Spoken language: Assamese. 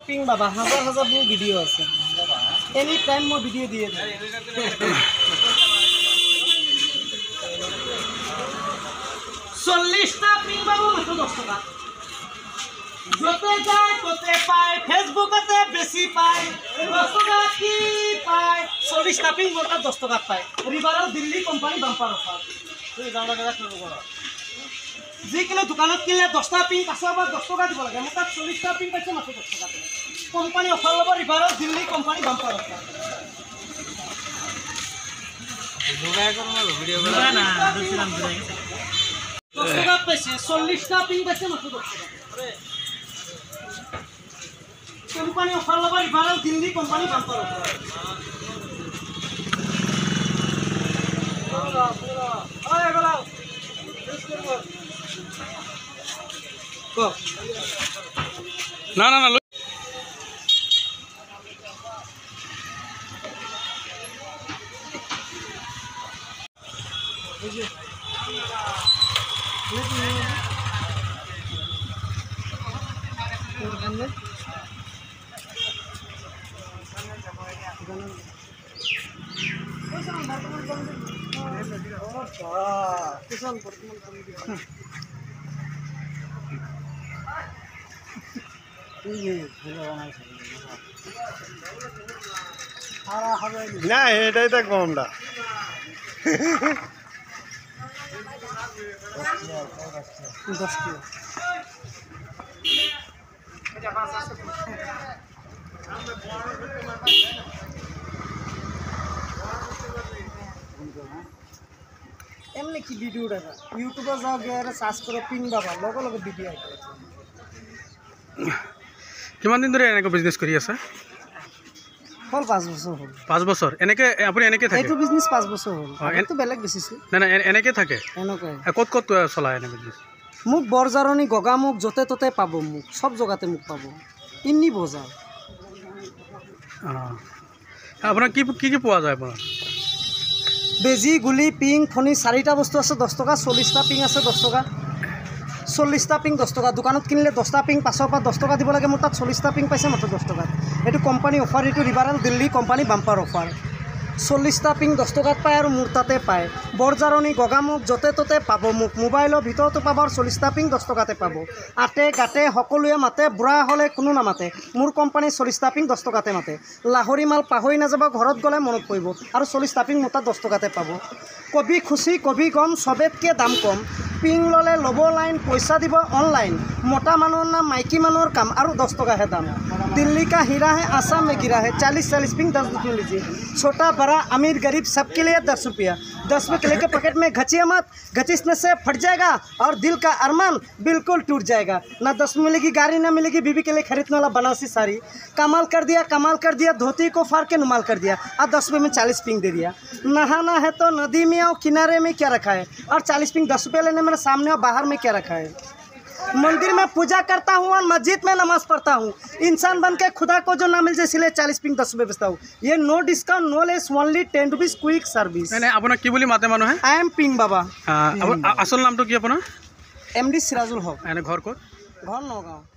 পিং বাবা হাজাৰ হাজাৰ মোৰ ভিডিও আছে এনি টাইম মই ভিডিও দিয়ে দিই 40টা পিং বাবু মাত্র 10 টাকা যতে যায় ততে পায় ফেসবুকতে বেশি পায় 10 টাকা কি পায় 40টা পিং মোটা 10 টাকা পায় রিভারাল দিল্লি কোম্পানি বাম্পার অফার তুই দাঁড়া দাঁড়া শুরু কর যিকোনো দোকানত কিনলে 10টা পিং আছে বা 10 টাকা দিব লাগে মোটা 40টা পিং পাইছে মাত্র 10 টাকা কোম্পানি অফার লব রিভারাল Delhi company bumper offer video করো না ভিডিও করো না দুসরাম দিলাই 10 টাকা পাইছে 40টা পিং পাইছে মাত্র 10 টাকা কোম্পানি অফার লব রিভারাল দিল্লি কোম্পানি বাম্পার অফার ওই গলাও কো না না না না এটাই তো কমটা এমনি কি ভিডিও দেখা ইউটিউবে যাও গিয়ে সার্চ করো পিং বাবা লগে লগে ভিডিও আইছে কিমান দিন ধরে এনেকৈ বিজনেস কৰি আছে হল 5 বছর হল 5 বছর এনেকৈ আপুনি এনেকৈ থাকে এইটো বিজনেস 5 বছর হল এটো বেলেগ বেছিছে না না এনেকৈ থাকে এনেকৈ কত কত চলায় এনে বিজনেস মুখ বৰজাৰণী গগামুখ যতে ততে পাব মুখ সব জগাতে মুখ পাব ইন্নি বজাৰ আপোনাৰ কি কি কি পোৱা যায় আপোনাৰ বেজি গুলি পিং ফণি 4টা বস্তু আছে 10 টাকা 40টা পিং আছে 10 টাকা 40টা পিং 10 টাকা দোকানত কিনলে 10টা পিং 500 পৰা 10 টাকা দিব লাগে মোৰ তাত 40টা পিং পাইছে মাত্ৰ 10 টাকা এটো কোম্পানি অফাৰ এটো ৰিভাৰাল দিল্লী কোম্পানি বাম্পাৰ অফাৰ 40টা পিং 10 টাকাত পায় আৰু মোৰ তাতে পায় বৰজাৰণী গগামুখ যতে ততে পাব মুখ মোবাইলৰ ভিতৰতো পাব 40টা পিং 10 টাকাতে পাব আটে গাটে সকলোৱে মাতে বুঢ়া হলে কোনো নামাতে মোৰ কোম্পানি 40টা পিং 10 টাকাতে মাতে লাহৰি মাল পাহৰি নাযাব ঘৰত গলে মনত পৰিব আৰু 40টা পিং মোটা 10 টাকাতে পাব কবি খুশি কবি গম সবেতকে দাম কম পিং ললে লব লাইন পইচা দিব অনলাइन मोटा मानुर ना माइकी मानुर काम और 10 टका है दाम दिल्ली का हीरा है आसाम में गिरा है 40-40 पिंग 10 रुपये लीजिए छोटा बड़ा अमीर गरीब सबके लिए 10 रुपया 10 रुपये लेके पॉकेट में घचिए मत घचिसने से फट जाएगा और दिल का अरमान बिल्कुल टूट जाएगा ना 10 में मिलेगी गाड़ी ना मिलेगी बीबी के लिए खरीदने वाला बनारसी साड़ी कमाल कर दिया धोती को फाड़ के नुमाल कर दिया और 10 रुपये में 40 पिंग दे दिया नहाना है तो नदी में और किनारे में क्या रखा है और 40 पिंग 10 रुपये लेने मेरे सामने और बाहर में क्या रखा है मंदिर में पूजा करता हूँ और मस्जिद में नमाज पढ़ता हूँ इंसान बन के खुदा को जो ना मिल जाए इसलिए 40 पिंग 10 रुपये बेचता हूँ ये no discount no less only 10 rupees quick service আপোনাক কি বুলি মাতে মানুহে आई एम पिंग बाबा আসল নামটো কি আপোনাৰ MD सिराजुल हक এনে ঘৰ ক'ত घर नगाँव